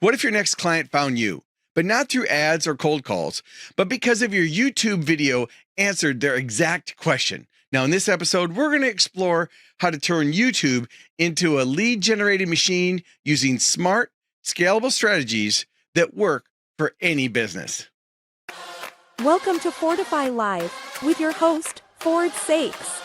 What if your next client found you, but not through ads or cold calls, but because of your YouTube video answered their exact question? Now, in this episode, we're going to explore how to turn YouTube into a lead generating machine using smart, scalable strategies that work for any business. Welcome to Fortify Live with your host, Ford Saeks.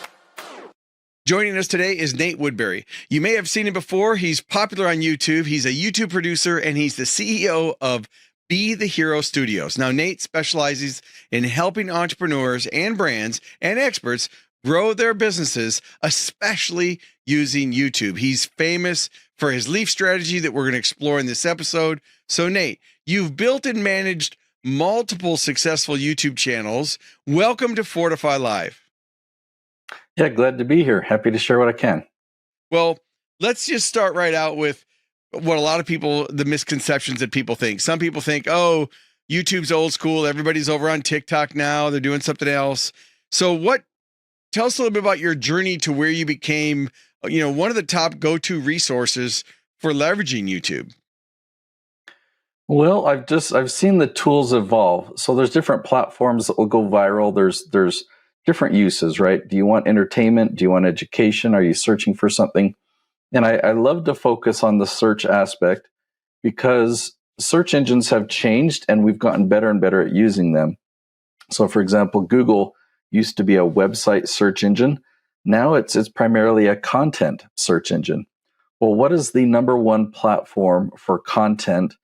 Joining us today is Nate Woodbury. You may have seen him before. He's popular on YouTube. He's a YouTube producer, and he's the CEO of Be the Hero Studios. Now, Nate specializes in helping entrepreneurs and brands and experts grow their businesses, especially using YouTube. He's famous for his leaf strategy that we're going to explore in this episode. So, Nate, you've built and managed multiple successful YouTube channels. Welcome to Fortify Live. Yeah, glad to be here. Happy to share what I can. Well, let's just start right out with what a lot of people, the misconceptions that people think. Some people think, oh, YouTube's old school. Everybody's over on TikTok now. They're doing something else. So tell us a little bit about your journey to where you became, one of the top go-to resources for leveraging YouTube. Well, I've seen the tools evolve. So there's different platforms that will go viral. There's different uses, right? Do you want entertainment? Do you want education? Are you searching for something? And I love to focus on the search aspect because search engines have changed and we've gotten better and better at using them. So for example, Google used to be a website search engine. Now it's primarily a content search engine. Well, what is the number one platform for content?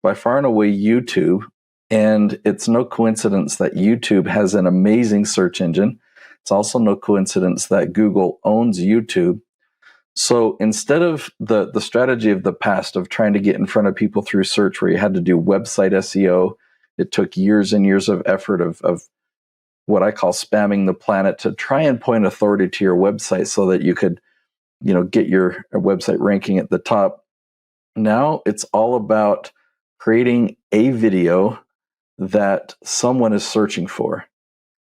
By far and away, YouTube. And it's no coincidence that YouTube has an amazing search engine. It's also no coincidence that Google owns YouTube. So instead of the strategy of the past of trying to get in front of people through search where you had to do website SEO, it took years and years of effort of what I call spamming the planet to try and point authority to your website so that you could, get your website ranking at the top. Now it's all about creating a video that someone is searching for.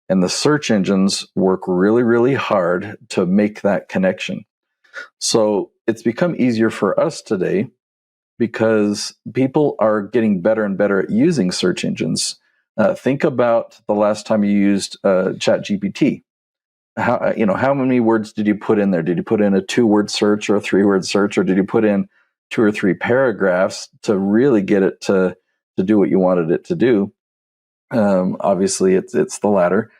And the search engines work really, really hard to make that connection. So it's become easier for us today because people are getting better and better at using search engines. Think about the last time you used ChatGPT. How many words did you put in there? Did you put in a 2-word search or a 3-word search, or did you put in 2 or 3 paragraphs to really get it to do what you wanted it to do? Obviously, it's the latter.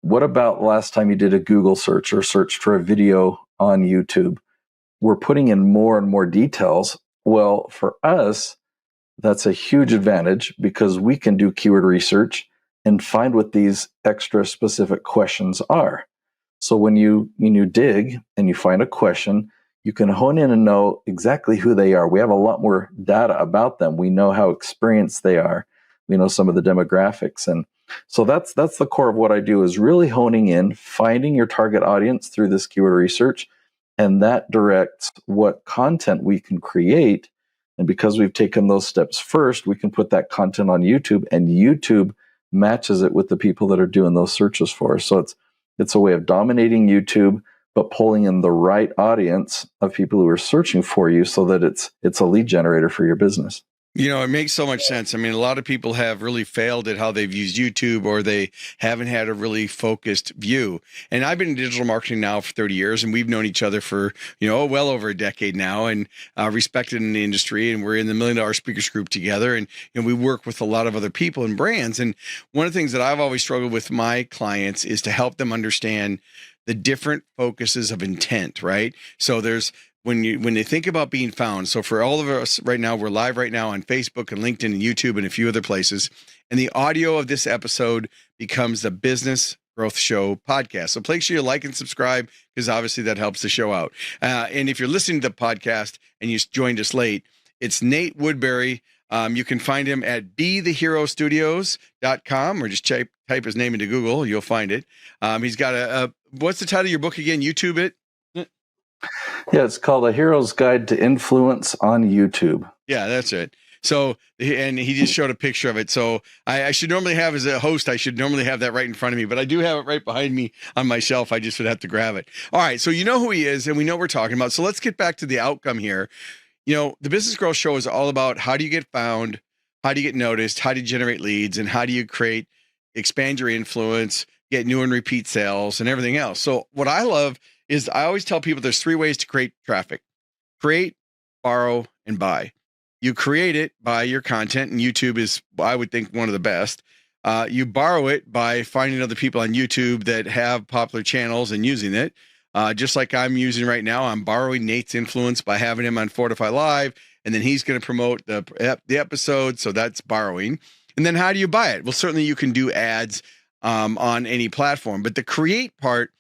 What about last time you did a Google search or searched for a video on YouTube? We're putting in more and more details. Well, for us, that's a huge advantage because we can do keyword research and find what these extra specific questions are. So when you dig and you find a question, you can hone in and know exactly who they are. We have a lot more data about them. We know how experienced they are. We know some of the demographics. And so that's the core of what I do, is really honing in, finding your target audience through this keyword research, and that directs what content we can create. And because we've taken those steps first, we can put that content on YouTube, and YouTube matches it with the people that are doing those searches for us. So it's a way of dominating YouTube, but pulling in the right audience of people who are searching for you so that it's a lead generator for your business. It makes so much sense. I mean, a lot of people have really failed at how they've used YouTube, or they haven't had a really focused view. And I've been in digital marketing now for 30 years, and we've known each other for, well over a decade now, and respected in the industry. And we're in the $1 Million Speakers Group together. And we work with a lot of other people and brands. And one of the things that I've always struggled with my clients is to help them understand the different focuses of intent, right? So there's, when they think about being found, so for all of us right now, we're live right now on Facebook and LinkedIn and YouTube and a few other places, and the audio of this episode becomes the Business Growth Show podcast. So make sure you like and subscribe, because obviously that helps the show out. And if you're listening to the podcast and you joined us late, it's Nate Woodbury. You can find him at betheherostudios.com, or just type his name into Google. You'll find it. He's got what's the title of your book again? YouTube it? Yeah, it's called A Hero's Guide to Influence on YouTube. Yeah, that's it. So, and he just showed a picture of it. So I should normally have, as a host, I should normally have that right in front of me, but I do have it right behind me on my shelf. I just would have to grab it. All right. So you know who he is, and we know what we're talking about. So let's get back to the outcome here. The Business Growth Show is all about how do you get found, how do you get noticed, how do you generate leads, and how do you expand your influence, get new and repeat sales, and everything else. So what I love is I always tell people there's 3 ways to create traffic: create, borrow, and buy. You create it by your content, and YouTube is, I would think, one of the best. You borrow it by finding other people on YouTube that have popular channels and using it. Just like I'm using right now, I'm borrowing Nate's influence by having him on Fortify Live, and then he's going to promote the episode. So that's borrowing. And then how do you buy it? Well, certainly you can do ads on any platform, but the create part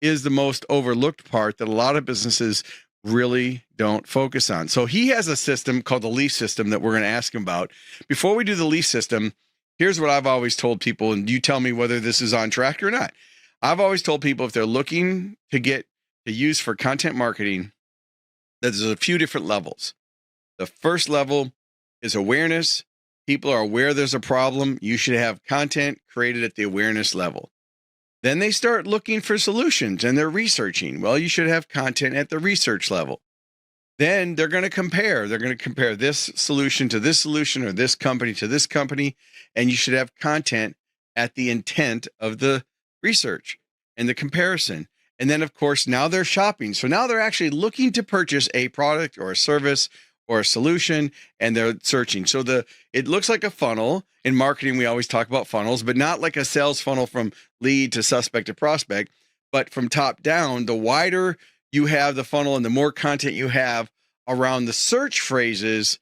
is the most overlooked part that a lot of businesses really don't focus on. So he has a system called the leaf system that we're going to ask him about. Before we do the leaf system, here's what I've always told people, and you tell me whether this is on track or not. I've always told people if they're looking to use for content marketing, that there's a few different levels. The first level is awareness. People are aware there's a problem. You should have content created at the awareness level. Then they start looking for solutions and they're researching. Well, you should have content at the research level. Then they're going to compare. They're going to compare this solution to this solution or this company to this company. And you should have content at the intent of the research and the comparison. And then, of course, now they're shopping. So now they're actually looking to purchase a product or a service or a solution, and they're searching. So it looks like a funnel. In marketing, we always talk about funnels, but not like a sales funnel from lead to suspect to prospect, but from top down. The wider you have the funnel and the more content you have around the search phrases,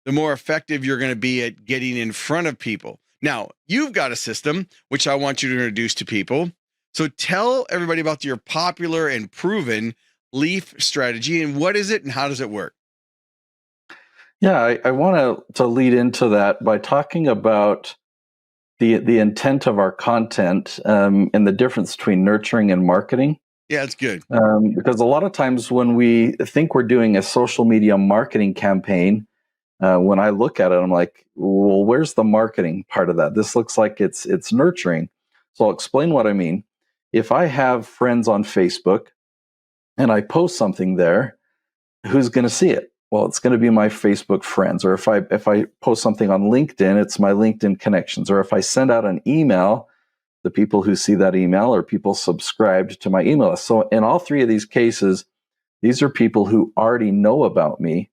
the more effective you're going to be at getting in front of people. Now, you've got a system, which I want you to introduce to people. So tell everybody about your popular and proven leaf strategy, and what is it and how does it work? Yeah, I want to lead into that by talking about the intent of our content and the difference between nurturing and marketing. Yeah, it's good. Because a lot of times when we think we're doing a social media marketing campaign, when I look at it, I'm like, well, where's the marketing part of that? This looks like it's nurturing. So I'll explain what I mean. If I have friends on Facebook and I post something there, who's going to see it? Well, it's going to be my Facebook friends. Or if I post something on LinkedIn, it's my LinkedIn connections. Or if I send out an email, the people who see that email are people subscribed to my email list. So in all 3 of these cases, these are people who already know about me,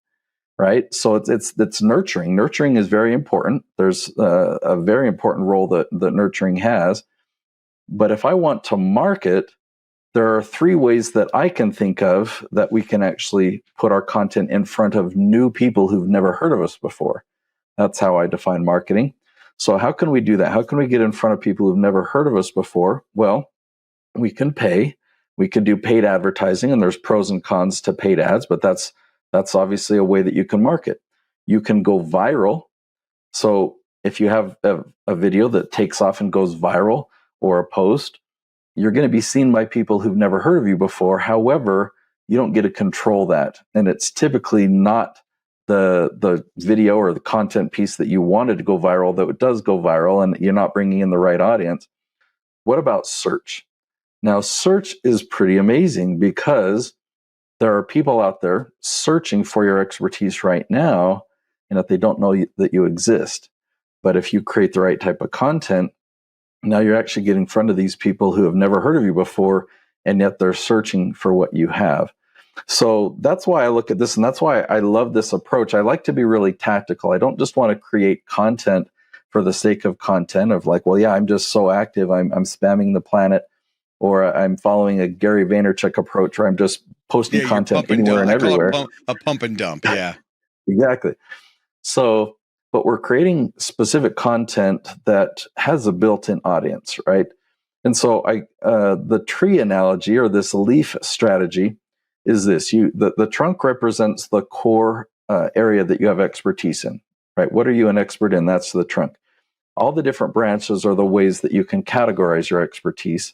right? So it's nurturing. Nurturing is very important. There's a very important role that nurturing has. But if I want to market, there are 3 ways that I can think of that we can actually put our content in front of new people who've never heard of us before. That's how I define marketing. So how can we do that? How can we get in front of people who've never heard of us before? Well, we can pay. We can do paid advertising, and there's pros and cons to paid ads, but that's obviously a way that you can market. You can go viral. So if you have a video that takes off and goes viral, or a post, you're going to be seen by people who've never heard of you before. However, you don't get to control that. And it's typically not the video or the content piece that you wanted to go viral, though it does go viral and you're not bringing in the right audience. What about search? Now, search is pretty amazing because there are people out there searching for your expertise right now, and that they don't know that you exist. But if you create the right type of content, now you're actually getting in front of these people who have never heard of you before, and yet they're searching for what you have. So that's why I look at this, and that's why I love this approach. I like to be really tactical. I don't just want to create content for the sake of content of like, well, yeah, I'm just so active. I'm spamming the planet, or I'm following a Gary Vaynerchuk approach, where I'm just posting content anywhere and everywhere. A pump and dump. Yeah, exactly. So, but we're creating specific content that has a built-in audience, right? And so the tree analogy, or this leaf strategy, is this. The trunk represents the core area that you have expertise in, right? What are you an expert in? That's the trunk. All the different branches are the ways that you can categorize your expertise.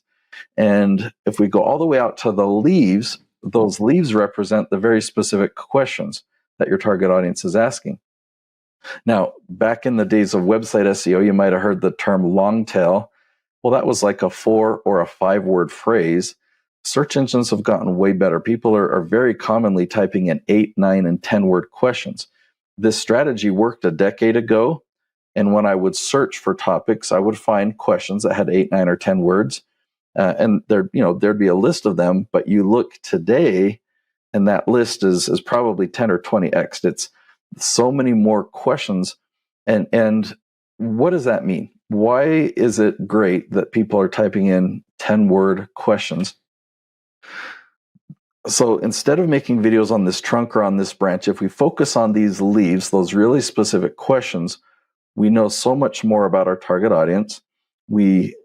And if we go all the way out to the leaves, those leaves represent the very specific questions that your target audience is asking. Now, back in the days of website SEO, you might have heard the term long tail. Well, that was like a 4 or a 5 word phrase search engines have gotten way better. People are very commonly typing in 8, 9, and 10 word questions. This strategy worked a decade ago. And when I would search for topics, I would find questions that had 8, 9, or 10 words. And there'd be a list of them. But you look today, and that list is probably 10 or 20x. It's so many more questions. And what does that mean? Why is it great that people are typing in 10-word questions? So instead of making videos on this trunk or on this branch, if we focus on these leaves, those really specific questions, we know so much more about our target audience. We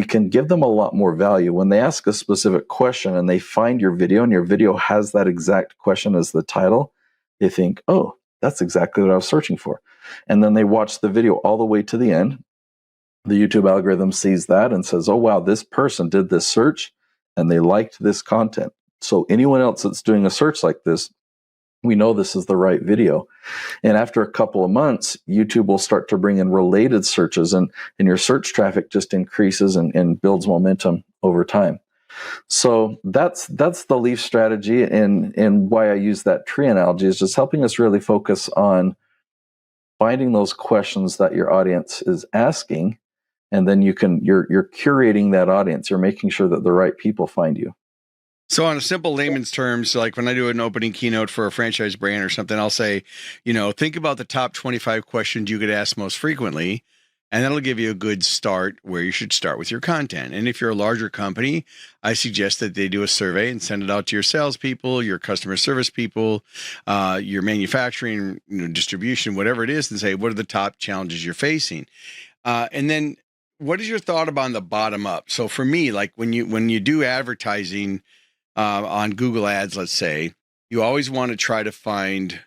can give them a lot more value. When they ask a specific question and they find your video and your video has that exact question as the title, they think, oh, that's exactly what I was searching for. And then they watch the video all the way to the end. The YouTube algorithm sees that and says, oh, wow, this person did this search and they liked this content. So anyone else that's doing a search like this, we know this is the right video. And after a couple of months, YouTube will start to bring in related searches, and your search traffic just increases and builds momentum over time. So that's the leaf strategy, and why I use that tree analogy is just helping us really focus on finding those questions that your audience is asking, and then you're curating that audience. You're making sure that the right people find you. So on a simple layman's terms, like when I do an opening keynote for a franchise brand or something, I'll say, think about the top 25 questions you get asked most frequently, and that'll give you a good start where you should start with your content. And if you're a larger company, I suggest that they do a survey and send it out to your salespeople, your customer service people, your manufacturing, distribution, whatever it is, and say, what are the top challenges you're facing? And then what is your thought about the bottom up? So for me, like when you do advertising, on Google Ads, let's say, you always want to try to find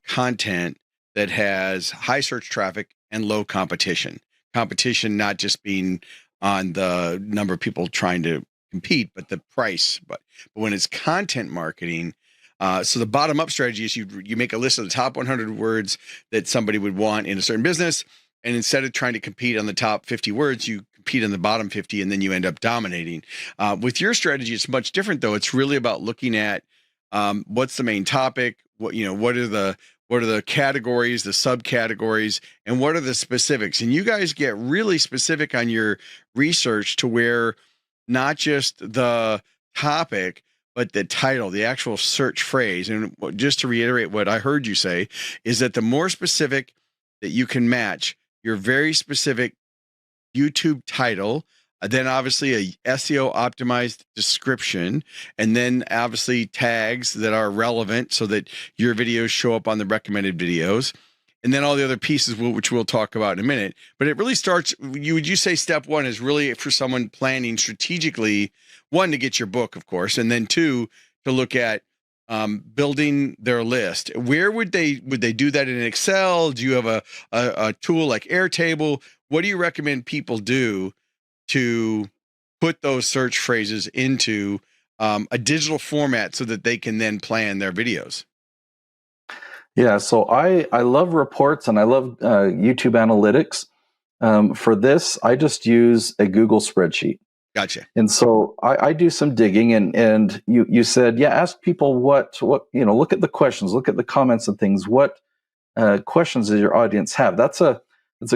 content that has high search traffic and low competition. Competition not just being on the number of people trying to compete, but the price. But when it's content marketing, so the bottom up strategy is you make a list of the top 100 words that somebody would want in a certain business. And instead of trying to compete on the top 50 words, you compete in the bottom 50, and then you end up dominating. With your strategy, it's much different, though. It's really about looking at what's the main topic, what are the categories, the subcategories, and what are the specifics. And you guys get really specific on your research to where not just the topic, but the title, the actual search phrase. And just to reiterate what I heard you say is that the more specific that you can match your very specific YouTube title, then obviously a SEO optimized description, and then obviously tags that are relevant so that your videos show up on the recommended videos, and then all the other pieces, which we'll talk about in a minute. But it really starts, would you say step one is really for someone planning strategically, one, to get your book, of course, and then two, to look at building their list. Where would they do that in Excel? Do you have a tool like Airtable? What do you recommend people do to put those search phrases into a digital format so that they can then plan their videos? Yeah, so I love reports and I love YouTube analytics. For this, I just use a Google spreadsheet. Gotcha. And so I do some digging, and you said, yeah, ask people what look at the questions, look at the comments and things. What questions does your audience have? That's a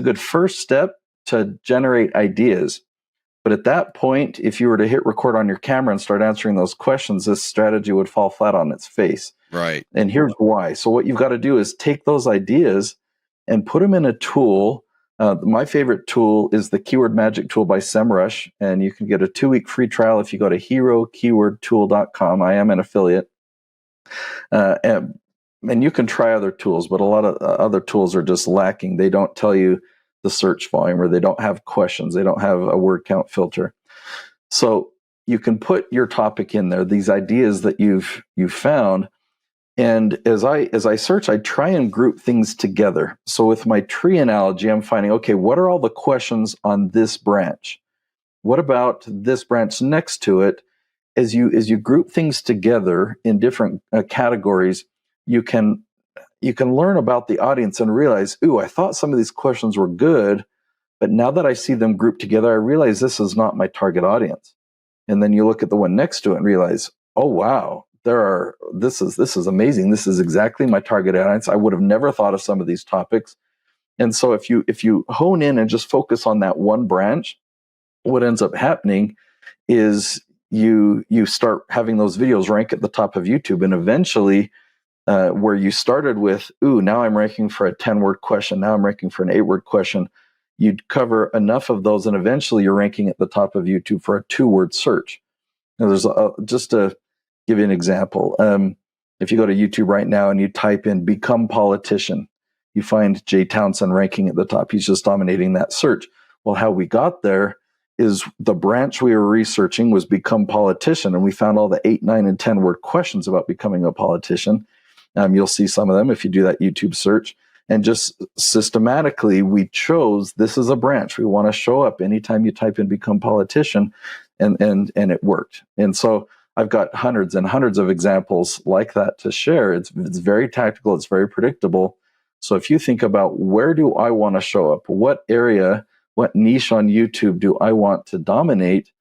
good first step to generate ideas. But at that point, if you were to hit record on your camera and start answering those questions, this strategy would fall flat on its face. Right. And here's why. So what you've got to do is take those ideas and put them in a tool. My favorite tool is the Keyword Magic tool by SEMrush, and you can get a 2-week free trial if you go to herokeywordtool.com. I am an affiliate. And you can try other tools, but a lot of other tools are just lacking. They don't tell you the search volume, or they don't have questions. They don't have a word count filter. So you can put your topic in there, these ideas that you've found. And as I search, I try and group things together. So with my tree analogy, I'm finding, okay, what are all the questions on this branch? What about this branch next to it? As you group things together in different categories, you can learn about the audience and realize, ooh, I thought some of these questions were good, but now that I see them grouped together, I realize this is not my target audience. And then you look at the one next to it and realize, oh, wow, this is amazing. This is exactly my target audience. I would have never thought of some of these topics. And so if you hone in and just focus on that one branch, what ends up happening is you start having those videos rank at the top of YouTube, and eventually where you started with, now I'm ranking for a 10-word question, now I'm ranking for an 8-word question, you'd cover enough of those, and eventually you're ranking at the top of YouTube for a 2-word search. Now, just to give you an example, if you go to YouTube right now and you type in "become politician," you find Jay Townsend ranking at the top. He's just dominating that search. Well, how we got there is the branch we were researching was become politician, and we found all the 8, 9, and 10-word questions about becoming a politician. You'll see some of them if you do that YouTube search. And just systematically, we chose this is a branch we want to show up anytime you type in "become politician," and it worked. And so I've got hundreds and hundreds of examples like that to share. It's very tactical. It's very predictable. So if you think about where do I want to show up, what area, what niche on YouTube do I want to dominate,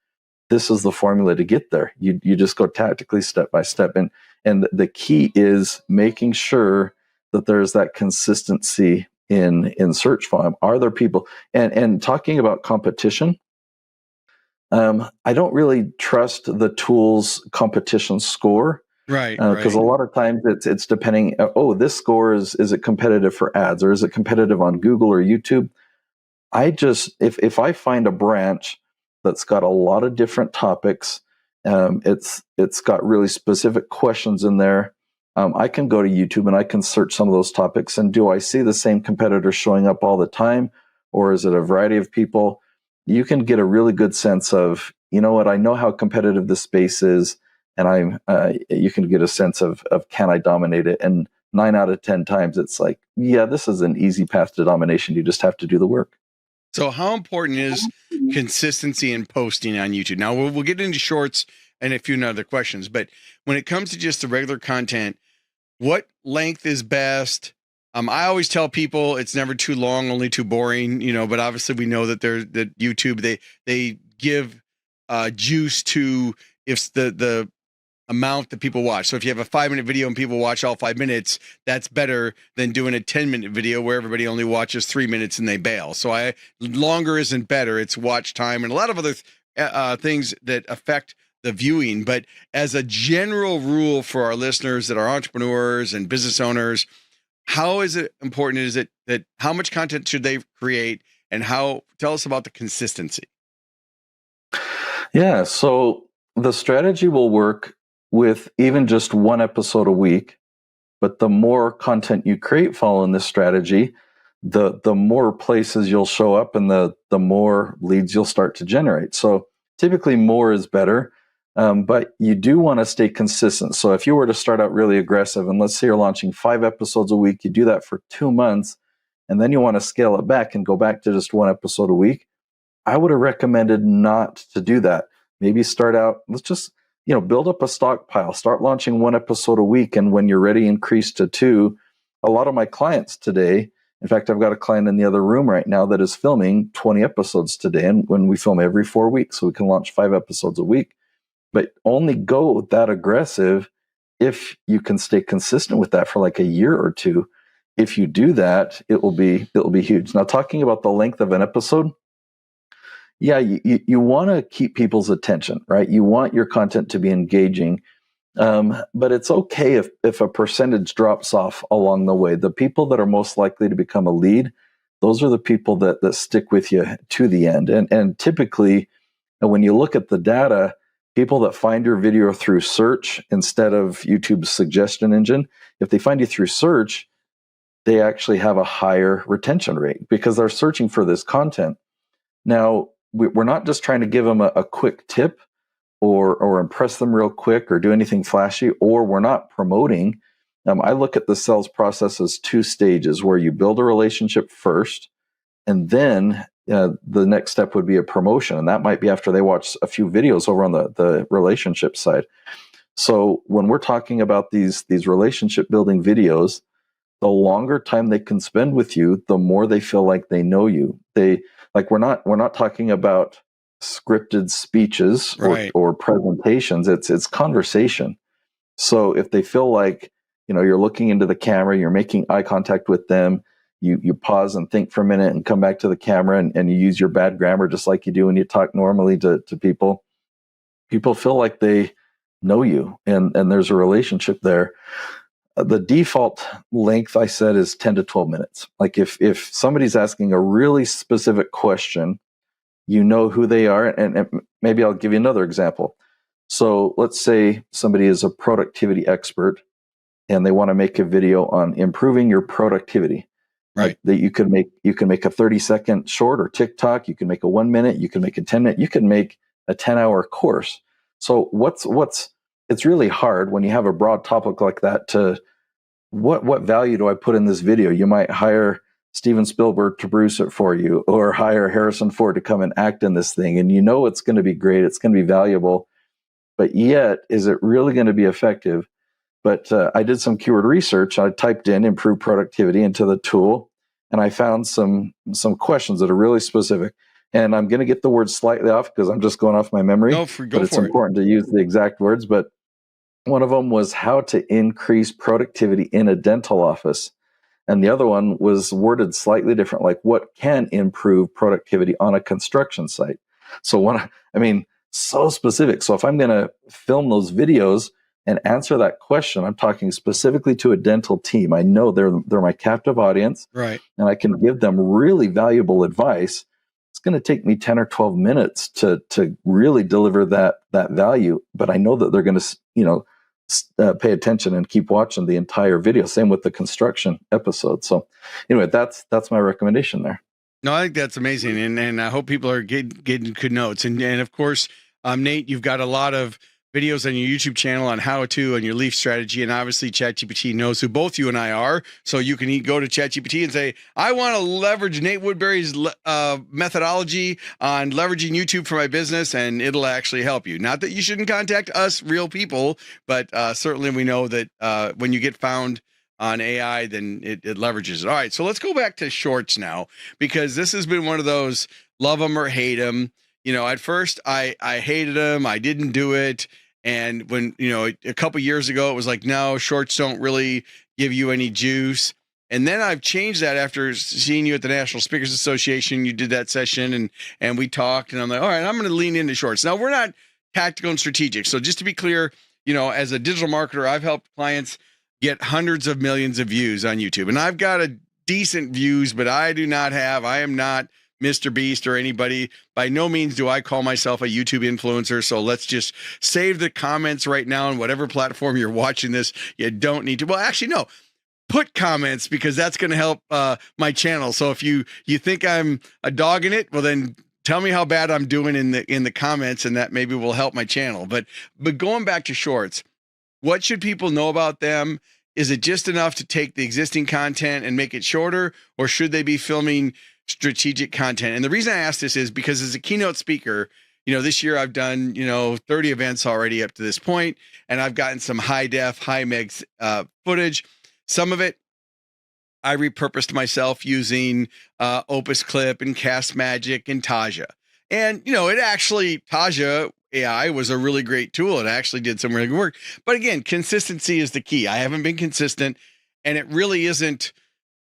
this is the formula to get there. You just go tactically step by step. And the key is making sure that there's that consistency in search volume. Are there people, and talking about competition, I don't really trust the tool's competition score. Right. Because a lot of times it's depending, this score is it competitive for ads, or is it competitive on Google or YouTube? I just, if I find a branch that's got a lot of different topics, it's got really specific questions in there, I can go to YouTube and I can search some of those topics. And do I see the same competitors showing up all the time, or is it a variety of people? You can get a really good sense of, you know what, I know how competitive this space is, and you can get a sense of can I dominate it? And 9 out of 10 times, it's like, yeah, this is an easy path to domination. You just have to do the work. So how important is consistency in posting on YouTube? Now we'll get into shorts and a few other questions, but when it comes to just the regular content, what length is best? I always tell people it's never too long, only too boring, but obviously we know that that YouTube, they give juice to if the amount that people watch. So if you have a 5-minute video and people watch all 5 minutes, that's better than doing a 10-minute video where everybody only watches 3 minutes and they bail. So longer isn't better. It's watch time and a lot of other things that affect the viewing. But as a general rule for our listeners that are entrepreneurs and business owners, how is it important? Is it that how much content should they create, and tell us about the consistency? Yeah. So the strategy will work with even just one episode a week, but the more content you create following this strategy, the more places you'll show up, and the more leads you'll start to generate. So typically more is better, but you do want to stay consistent. So if you were to start out really aggressive, and let's say you're launching 5 episodes a week, you do that for 2 months, and then you want to scale it back and go back to just 1 episode a week, I would have recommended not to do that. Maybe start out, let's just build up a stockpile, start launching 1 episode a week. And when you're ready, increase to 2. A lot of my clients today, in fact, I've got a client in the other room right now that is filming 20 episodes today. And when we film every 4 weeks, so we can launch 5 episodes a week, but only go that aggressive if you can stay consistent with that for like a year or 2. If you do that, it will be huge. Now, talking about the length of an episode, yeah, you want to keep people's attention, right? You want your content to be engaging, but it's okay if a percentage drops off along the way. The people that are most likely to become a lead, those are the people that stick with you to the end. And typically, when you look at the data, people that find your video through search instead of YouTube's suggestion engine, if they find you through search, they actually have a higher retention rate because they're searching for this content. Now, we're not just trying to give them a quick tip or impress them real quick or do anything flashy, or we're not promoting. I look at the sales process as 2 stages where you build a relationship first, and then the next step would be a promotion. And that might be after they watch a few videos over on the relationship side. So when we're talking about these relationship building videos, the longer time they can spend with you, the more they feel like they know you. We're not talking about scripted speeches Right. or presentations. It's conversation. So if they feel like, you're looking into the camera, you're making eye contact with them, you pause and think for a minute and come back to the camera, and you use your bad grammar just like you do when you talk normally to people. People feel like they know you, and there's a relationship there. The default length, I said, is 10 to 12 minutes. Like if somebody's asking a really specific question, you know who they are. And maybe I'll give you another example. So let's say somebody is a productivity expert and they want to make a video on improving your productivity. Right. That you can make a 30-second short or TikTok, you can make a 1 minute, you can make a 10 minute, you can make a 10-hour course. So it's really hard when you have a broad topic like that to what value do I put in this video? You might hire Steven Spielberg to produce it for you, or hire Harrison Ford to come and act in this thing. And it's going to be great. It's going to be valuable. But yet, is it really going to be effective? But I did some keyword research. I typed in improve productivity into the tool, and I found some questions that are really specific. And I'm going to get the words slightly off because I'm just going off my memory. But it's important to use the exact words. But one of them was how to increase productivity in a dental office. And the other one was worded slightly different, like what can improve productivity on a construction site. So so specific. So if I'm going to film those videos and answer that question, I'm talking specifically to a dental team. I know they're my captive audience, right? And I can give them really valuable advice. It's going to take me 10 or 12 minutes to really deliver that value, but I know that they're going to pay attention and keep watching the entire video. Same with the construction episode. So anyway, that's my recommendation there. No, I think that's amazing, and I hope people are getting good notes. And of course, Nate, you've got a lot of videos on your YouTube channel on how to and your leaf strategy, and obviously ChatGPT knows who both you and I are, so you can go to ChatGPT and say, I want to leverage Nate Woodbury's methodology on leveraging YouTube for my business, and it'll actually help you. Not that you shouldn't contact us real people, but certainly we know that when you get found on AI, then it leverages it. All right, so let's go back to shorts now, because this has been one of those love them or hate them. At first I hated them. I didn't do it. And when, a couple years ago, it was like, no, shorts don't really give you any juice. And then I've changed that after seeing you at the National Speakers Association. You did that session and we talked, and I'm like, all right, I'm going to lean into shorts. Now, we're not tactical and strategic. So just to be clear, as a digital marketer, I've helped clients get hundreds of millions of views on YouTube. And I've got a decent views, but I am not Mr. Beast or anybody. By no means do I call myself a YouTube influencer. So let's just save the comments right now on whatever platform you're watching this. You don't need to. Well, actually, no. Put comments, because that's going to help my channel. So if you think I'm a dog in it, well, then tell me how bad I'm doing in the comments, and that maybe will help my channel. But going back to shorts, what should people know about them? Is it just enough to take the existing content and make it shorter, or should they be filming strategic content? And the reason I ask this is because as a keynote speaker, this year I've done, 30 events already up to this point, and I've gotten some high def, high megs footage. Some of it I repurposed myself using Opus Clip and Cast Magic and Taja. And, Taja AI was a really great tool. It actually did some really good work. But again, consistency is the key. I haven't been consistent, and it really isn't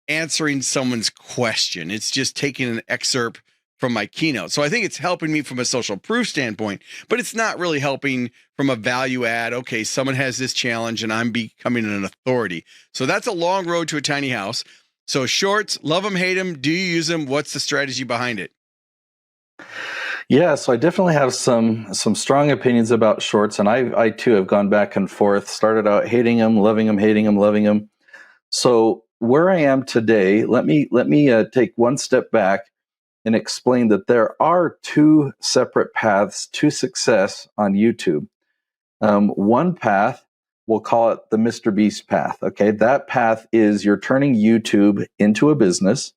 answering someone's question. It's just taking an excerpt from my keynote. So I think it's helping me from a social proof standpoint, but it's not really helping from a value add. Okay, someone has this challenge and I'm becoming an authority. So that's a long road to a tiny house. So shorts, love them, hate them. Do you use them? What's the strategy behind it? Yeah, so I definitely have some strong opinions about shorts, and I too have gone back and forth. Started out hating them, loving them, hating them, loving them. So where I am today, let me take one step back and explain that there are two separate paths to success on YouTube. One path, we'll call it the Mr. Beast path. Okay, that path is you're turning YouTube into a business.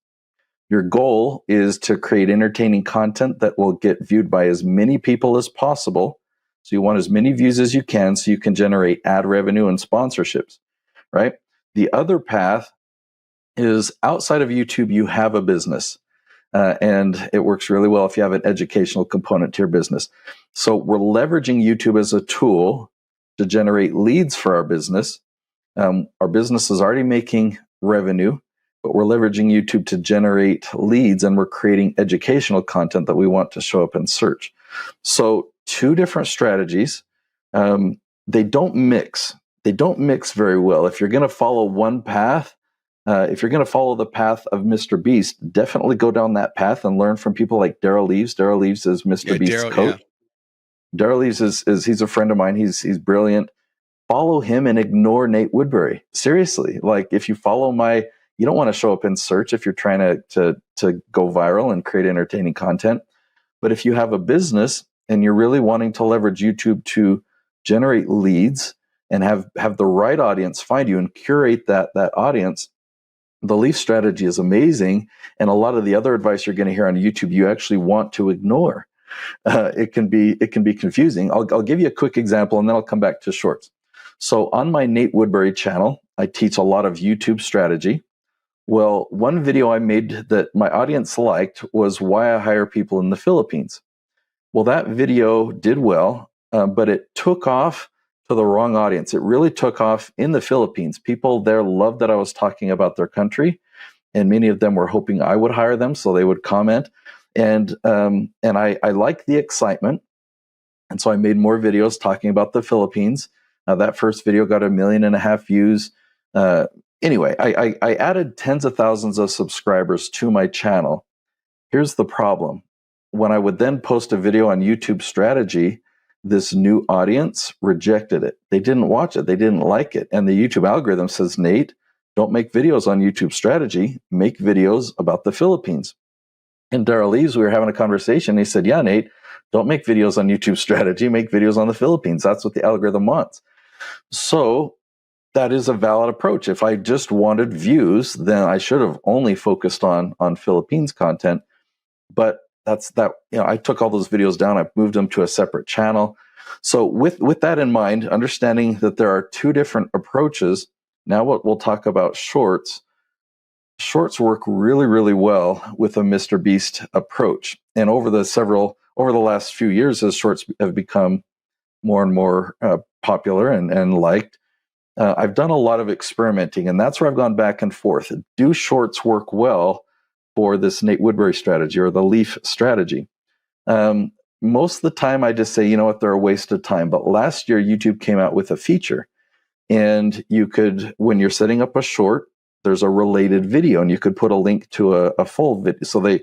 Your goal is to create entertaining content that will get viewed by as many people as possible. So you want as many views as you can so you can generate ad revenue and sponsorships, right? The other path is outside of YouTube, you have a business. and it works really well if you have an educational component to your business. So we're leveraging YouTube as a tool to generate leads for our business. Our business is already making revenue, but we're leveraging YouTube to generate leads, and we're creating educational content that we want to show up in search. So two different strategies. They don't mix. They don't mix very well. If you're going to follow one path, if you're going to follow the path of Mr. Beast, definitely go down that path and learn from people like Daryl Leaves. Daryl Leaves is Mr. Beast's coach. Yeah. Daryl Leaves is he's a friend of mine. He's brilliant. Follow him and ignore Nate Woodbury. Seriously, like if you follow you don't want to show up in search if you're trying to go viral and create entertaining content. But if you have a business and you're really wanting to leverage YouTube to generate leads and have the right audience find you and curate that audience, the Leaf strategy is amazing. And a lot of the other advice you're going to hear on YouTube, you actually want to ignore. It can be confusing. I'll give you a quick example, and then I'll come back to shorts. So on my Nate Woodbury channel, I teach a lot of YouTube strategy. Well, one video I made that my audience liked was why I hire people in the Philippines. Well, that video did well, but it took off to the wrong audience. It really took off in the Philippines. People there loved that I was talking about their country, and many of them were hoping I would hire them, so they would comment. And I liked the excitement, and so I made more videos talking about the Philippines. That first video got 1.5 million views. Anyway, I added tens of thousands of subscribers to my channel. Here's the problem. When I would then post a video on YouTube strategy, this new audience rejected it. They didn't watch it. They didn't like it. And the YouTube algorithm says, Nate, don't make videos on YouTube strategy. Make videos about the Philippines. And Daryl Leaves, we were having a conversation. He said, yeah, Nate, don't make videos on YouTube strategy. Make videos on the Philippines. That's what the algorithm wants. So that is a valid approach. If I just wanted views, then I should have only focused on Philippines content. But I took all those videos down. I moved them to a separate channel. So with that in mind, understanding that there are two different approaches, now what we'll talk about shorts. Shorts work really, really well with a Mr. Beast approach. And over the last few years, as shorts have become more and more popular and liked, I've done a lot of experimenting, and that's where I've gone back and forth. Do shorts work well for this Nate Woodbury strategy or the Leaf strategy? Most of the time, I just say, you know what, they're a waste of time. But last year, YouTube came out with a feature, and you could, when you're setting up a short, there's a related video, and you could put a link to a full video. So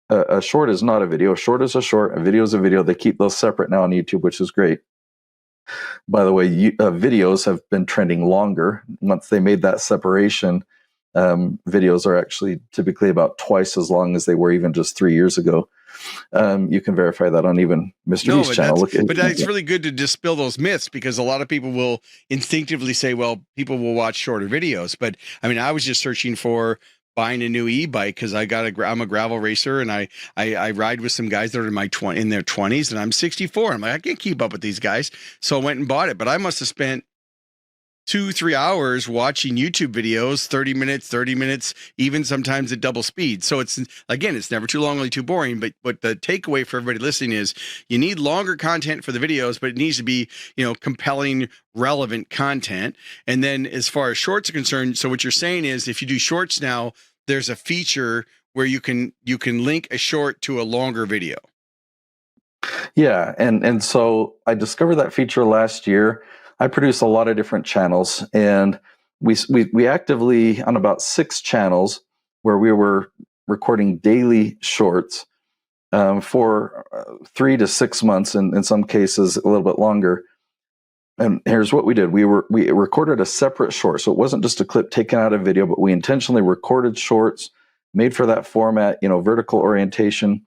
a short is not a video. A short is a short. A video is a video. They keep those separate now on YouTube, which is great. By the way, videos have been trending longer. Once they made that separation, videos are actually typically about twice as long as they were even just 3 years ago. You can verify that on even Mr. Beast's channel. But it's really good to dispel those myths, because a lot of people will instinctively say, well, people will watch shorter videos. But I mean, I was just searching for buying a new e-bike because I'm a gravel racer, and I ride with some guys that are in their 20s, and I'm 64. I'm like, I can't keep up with these guys. So I went and bought it, but I must have spent 2-3 hours watching YouTube videos, 30 minutes, even sometimes at double speed. So it's never too long, only too boring. But the takeaway for everybody listening is you need longer content for the videos, but it needs to be, compelling, relevant content. And then as far as shorts are concerned, so what you're saying is if you do shorts now, there's a feature where you can link a short to a longer video. Yeah. And so I discovered that feature last year. I produce a lot of different channels, and we actively on about 6 channels where we were recording daily shorts for 3 to 6 months, and in some cases a little bit longer. And here's what we did. We recorded a separate short. So it wasn't just a clip taken out of video, but we intentionally recorded shorts made for that format, vertical orientation.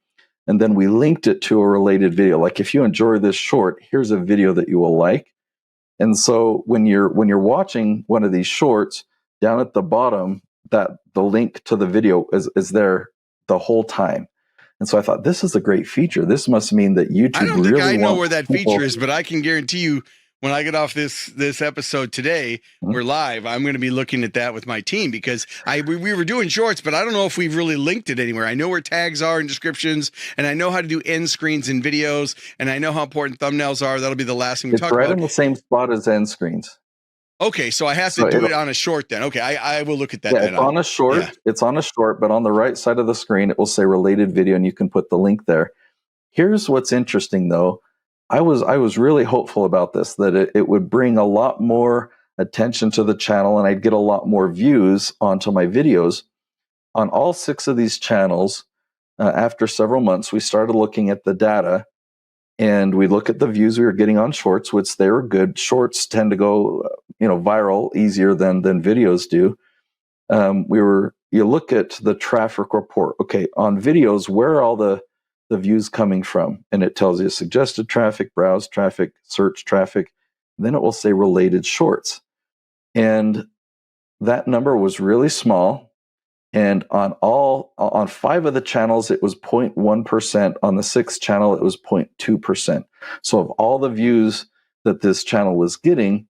And then we linked it to a related video. Like, if you enjoy this short, here's a video that you will like. And so when you're watching one of these shorts, down at the bottom, that the link to the video is there the whole time. And so I thought, this is a great feature. This must mean that YouTube really I don't think I know wants where that feature is, but I can guarantee you when I get off this episode today, we're live. I'm going to be looking at that with my team because we were doing shorts, but I don't know if we've really linked it anywhere. I know where tags are and descriptions, and I know how to do end screens in videos, and I know how important thumbnails are. That'll be the last thing we It's talk right about. in the same spot as end screens. Okay, so I have to do it on a short then. Okay, I will look at that. Yeah, it's on a short. Yeah. It's on a short, but on the right side of the screen, it will say related video, and you can put the link there. Here's what's interesting, though. I was really hopeful about this, that it would bring a lot more attention to the channel, and I'd get a lot more views onto my videos. On all 6 of these channels, after several months, we started looking at the data, and we look at the views we were getting on shorts, which they were good. Shorts tend to go, viral easier than videos do. You look at the traffic report. Okay, on videos, where are all the views coming from? And it tells you suggested traffic, browse traffic, search traffic. Then it will say related shorts. And that number was really small. And on 5 of the channels, it was 0.1%. On the 6th channel, it was 0.2%. So of all the views that this channel was getting,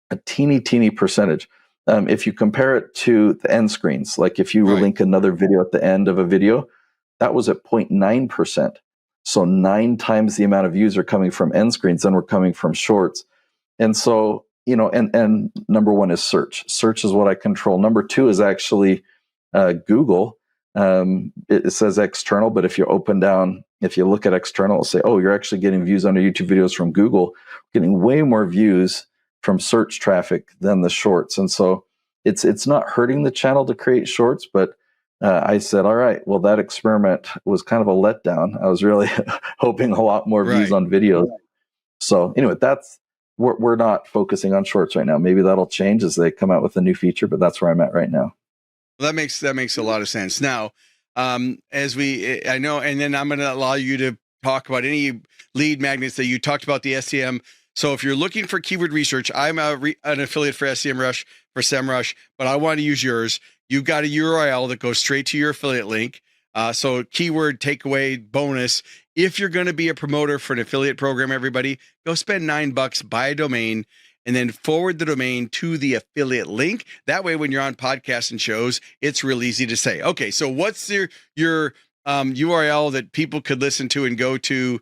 a teeny percentage. If you compare it to the end screens, like if you link another video at the end of a video, that was at 0.9%. So 9 times the amount of views are coming from end screens than were coming from shorts. And so, and number 1 is search. Search is what I control. Number 2 is actually Google. It says external, but if you look at external, it'll say, oh, you're actually getting views on your YouTube videos from Google, getting way more views from search traffic than the shorts. And so it's not hurting the channel to create shorts, but I said, all right, well, that experiment was kind of a letdown. I was really hoping a lot more views on videos. So anyway, we're not focusing on shorts right now. Maybe that'll change as they come out with a new feature, but that's where I'm at right now. Well, that makes a lot of sense. Now, I know, and then I'm going to allow you to talk about any lead magnets that you talked about the SEM. So if you're looking for keyword research, I'm an affiliate for SEMrush, for SEMrush, but I want to use yours. You've got a URL that goes straight to your affiliate link. So keyword takeaway bonus. If you're going to be a promoter for an affiliate program, everybody, go spend $9, buy a domain, and then forward the domain to the affiliate link. That way, when you're on podcasts and shows, it's real easy to say, okay, so what's your URL that people could listen to and go to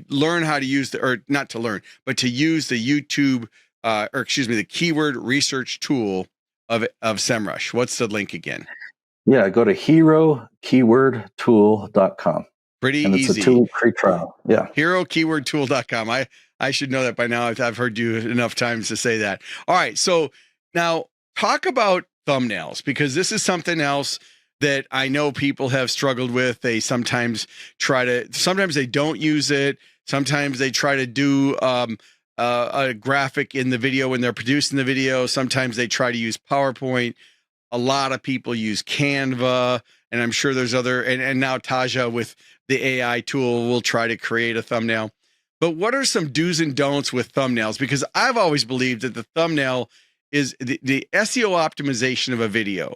learn how to use not to learn, but to use the YouTube, the keyword research tool of SEMrush. What's the link again? Yeah, go to herokeywordtool.com. Pretty and it's easy. a 2-week free trial. Yeah. Herokeywordtool.com. I should know that by now. I've heard you enough times to say that. All right. So now talk about thumbnails, because this is something else that I know people have struggled with. They sometimes they don't use it. Sometimes they try to do a graphic in the video when they're producing the video. Sometimes they try to use PowerPoint. A lot of people use Canva, and I'm sure there's and now Taja with the AI tool will try to create a thumbnail. But what are some do's and don'ts with thumbnails? Because I've always believed that the thumbnail is the SEO optimization of a video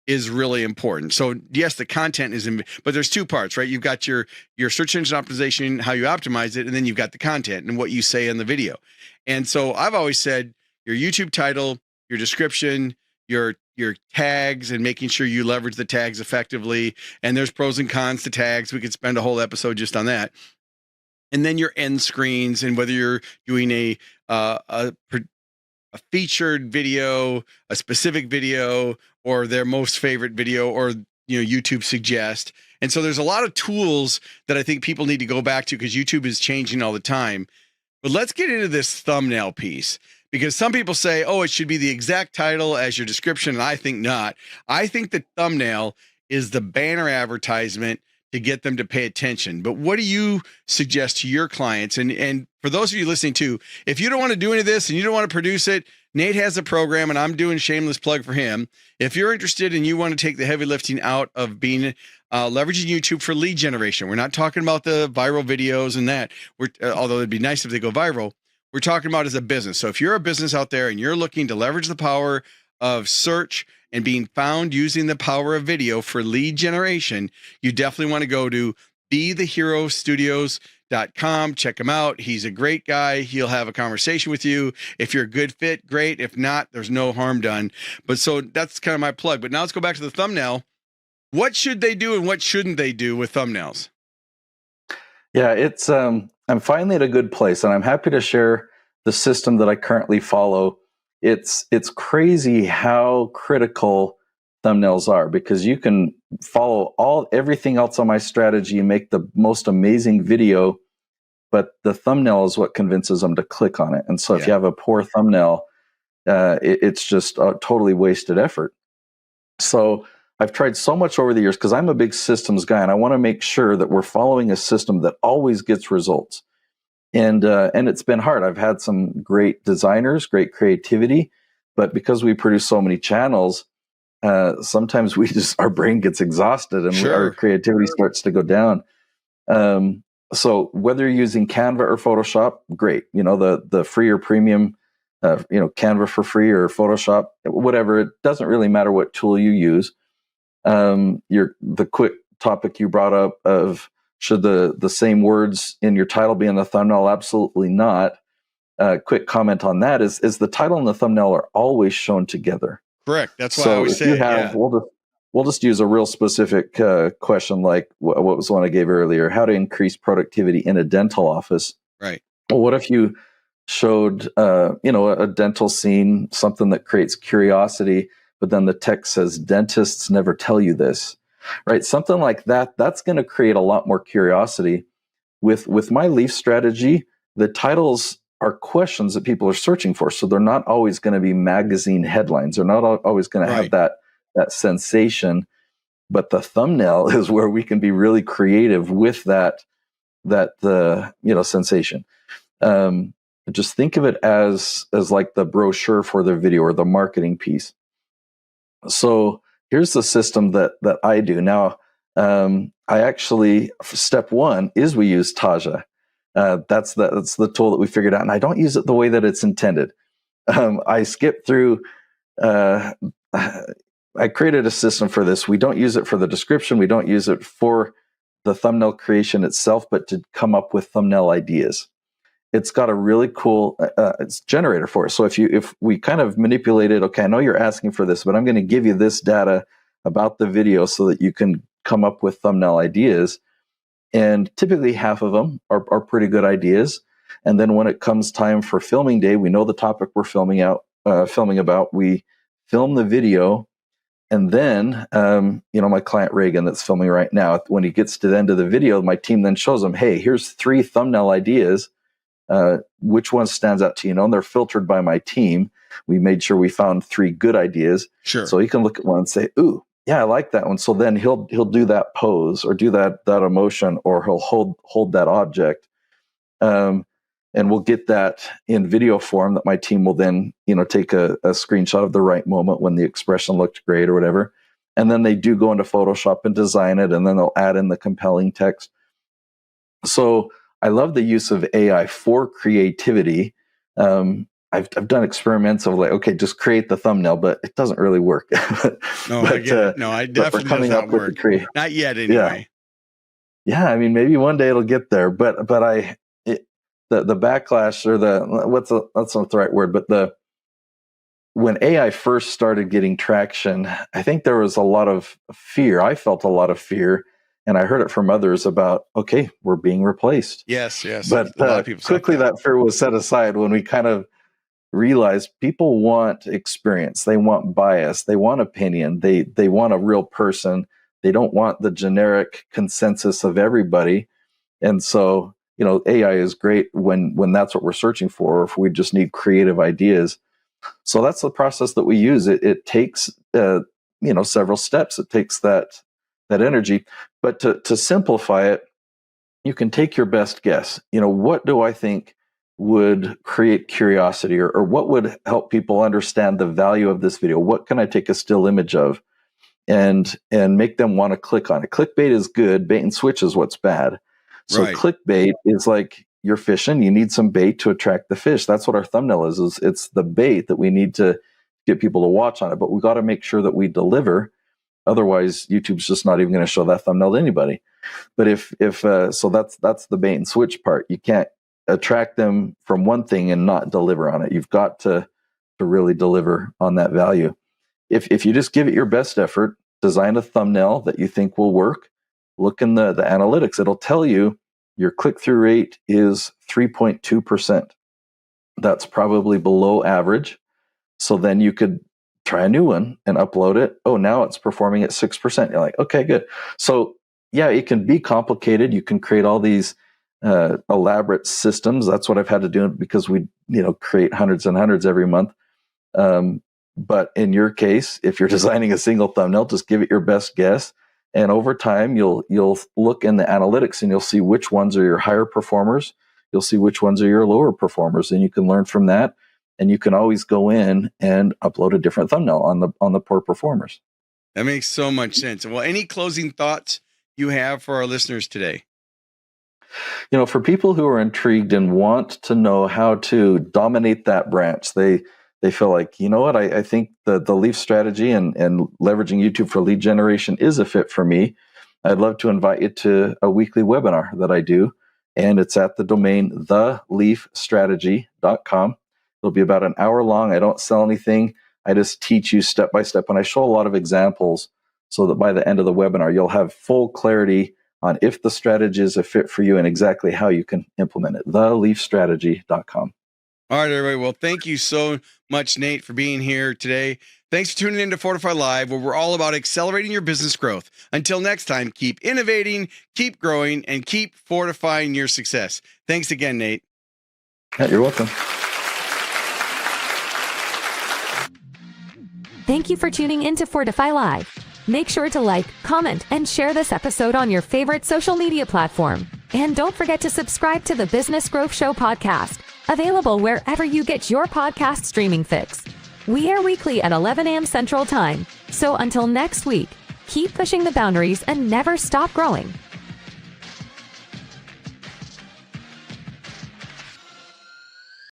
is really important. So yes, the content is but there's 2 parts, right? You've got your search engine optimization, how you optimize it, and then you've got the content and what you say in the video. And so I've always said your YouTube title, your description, your tags, and making sure you leverage the tags effectively. And there's pros and cons to tags. We could spend a whole episode just on that. And then your end screens, and whether you're doing a featured video, a specific video, or their most favorite video, or YouTube suggest. And so there's a lot of tools that I think people need to go back to, because YouTube is changing all the time. But let's get into this thumbnail piece, because some people say, oh, it should be the exact title as your description. And I think not. I think the thumbnail is the banner advertisement to get them to pay attention. But what do you suggest to your clients? And for those of you listening too, if you don't want to do any of this and you don't want to produce it, Nate has a program, and I'm doing shameless plug for him. If you're interested and you want to take the heavy lifting out of being leveraging YouTube for lead generation, we're not talking about the viral videos and that. Although it'd be nice if they go viral. We're talking about as a business. So if you're a business out there and you're looking to leverage the power of search and being found using the power of video for lead generation, you definitely want to go to betheherostudios.com. nate.com. Check him out. He's a great guy. He'll have a conversation with you. If you're a good fit, great. If not, there's no harm done. But so that's kind of my plug. But now let's go back to the thumbnail. What should they do and what shouldn't they do with thumbnails? Yeah, it's I'm finally at a good place, and I'm happy to share the system that I currently follow. It's crazy how critical thumbnails are, because you can follow everything else on my strategy and make the most amazing video, but the thumbnail is what convinces them to click on it. And so if you have a poor thumbnail, it's just a totally wasted effort. So I've tried so much over the years, because I'm a big systems guy, and I want to make sure that we're following a system that always gets results. And it's been hard. I've had some great designers, great creativity, but because we produce so many channels, sometimes our brain gets exhausted, and our creativity starts to go down. So whether you're using Canva or Photoshop, great. The free or premium, Canva for free or Photoshop, whatever. It doesn't really matter what tool you use. The quick topic you brought up of should the same words in your title be in the thumbnail? Absolutely not. Quick comment on that is the title and the thumbnail are always shown together. Correct. That's why I always say, we'll just use a real specific question, like what was the one I gave earlier? How to increase productivity in a dental office. Right. Well, what if you showed a dental scene, something that creates curiosity, but then the text says dentists never tell you this, right? Something like that. That's going to create a lot more curiosity. With my leaf strategy, the titles are questions that people are searching for, so they're not always going to be magazine headlines. They're not always going to have that sensation. But the thumbnail is where we can be really creative with that sensation. Just think of it as like the brochure for the video or the marketing piece. So here's the system that I do now. I actually, step one is we use Taja. That's the tool that we figured out, and I don't use it the way that it's intended. I skipped through. I created a system for this. We don't use it for the description. We don't use it for the thumbnail creation itself, but to come up with thumbnail ideas. It's got a really cool it's generator for us. So if we kind of manipulate it, okay, I know you're asking for this, but I'm going to give you this data about the video so that you can come up with thumbnail ideas. And typically half of them are pretty good ideas. And then when it comes time for filming day, we know the topic we're filming about. We film the video, and then my client Reagan that's filming right now, when he gets to the end of the video, my team then shows him, hey, here's 3 thumbnail ideas. Which one stands out to you? And they're filtered by my team. We made sure we found 3 good ideas. Sure. So he can look at one and say, ooh, yeah, I like that one. So then he'll do that pose or do that emotion, or he'll hold that object. And we'll get that in video form that my team will then, take a screenshot of the right moment when the expression looked great or whatever. And then they do go into Photoshop and design it, and then they'll add in the compelling text. So I love the use of AI for creativity. I've done experiments of like, okay, just create the thumbnail, but it doesn't really work. I get it. No, I definitely does not work. Not yet, anyway. Yeah, I mean, maybe one day it'll get there. But the backlash, or that's not the right word, but when AI first started getting traction, I think there was a lot of fear. I felt a lot of fear. And I heard it from others about, okay, we're being replaced. Yes. But a lot of people quickly that fear was set aside when we kind of realized people want experience. They want bias. They want opinion. They want a real person. They don't want the generic consensus of everybody. And so, AI is great when that's what we're searching for, or if we just need creative ideas. So that's the process that we use. It takes, several steps. It takes that energy. But to simplify it, you can take your best guess. What do I think would create curiosity, or what would help people understand the value of this video? What can I take a still image of and make them want to click on it? Clickbait is good. Bait and switch is what's bad. So clickbait is like you're fishing. You need some bait to attract the fish. That's what our thumbnail is it's the bait that we need to get people to watch on it. But we got to make sure that we deliver. Otherwise, YouTube's just not even going to show that thumbnail to anybody. But so that's the bait and switch part. You can't attract them from one thing and not deliver on it. You've got to really deliver on that value. If you just give it your best effort, design a thumbnail that you think will work, look in the analytics. It'll tell you your click-through rate is 3.2%. That's probably below average. So then you could try a new one and upload it. Oh, now it's performing at 6%. You're like, okay, good. So yeah, it can be complicated. You can create all these elaborate systems. That's what I've had to do because we, create hundreds and hundreds every month. But in your case, if you're designing a single thumbnail, just give it your best guess. And over time, you'll look in the analytics and you'll see which ones are your higher performers. You'll see which ones are your lower performers, and you can learn from that. And you can always go in and upload a different thumbnail on the poor performers. That makes so much sense. Well, any closing thoughts you have for our listeners today? For people who are intrigued and want to know how to dominate that branch, they feel like, what, I think the leaf strategy and leveraging YouTube for lead generation is a fit for me. I'd love to invite you to a weekly webinar that I do, and it's at the domain theleafstrategy.com. It'll be about an hour long. I don't sell anything. I just teach you step by step, and I show a lot of examples so that by the end of the webinar, you'll have full clarity on if the strategy is a fit for you and exactly how you can implement it. theleafstrategy.com. All right, everybody. Well, thank you so much, Nate, for being here today. Thanks for tuning in to Fortify Live, where we're all about accelerating your business growth. Until next time, keep innovating, keep growing, and keep fortifying your success. Thanks again, Nate. Yeah, you're welcome. Thank you for tuning in to Fortify Live. Make sure to like, comment, and share this episode on your favorite social media platform. And don't forget to subscribe to the Business Growth Show podcast, available wherever you get your podcast streaming fix. We air weekly at 11 a.m. Central Time. So until next week, keep pushing the boundaries and never stop growing.